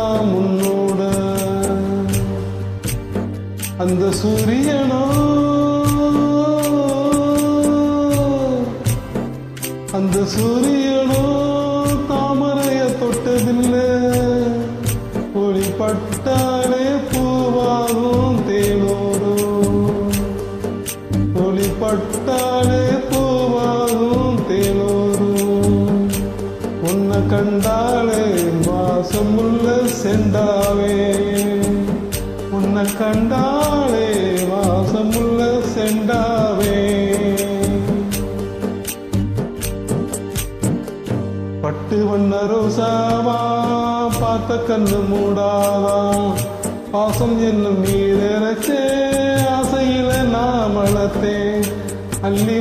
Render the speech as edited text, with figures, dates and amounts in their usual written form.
நான் உன்னோட. அந்த சூரியனோ அந்த சூரியனோ தாமரைய தொட்டதில்லை. ஒளிப்பட்டாலே பூவாகும் தேனோரும். ஒளிப்பட்டாலே பூவாகும் தேனோரும். உன்னை கண்டாலே வாசமுள்ள செண்டாவே. உன்னை கண்டாலே வாசமுள்ள செண்டாவே. பட்டு வண்ண ரோசாவா பார்த்த கண்ணு மூடாதா. பாசம் என்னும் நீரச்சே ஆசையில நான் வளர்த்தேன். அள்ளி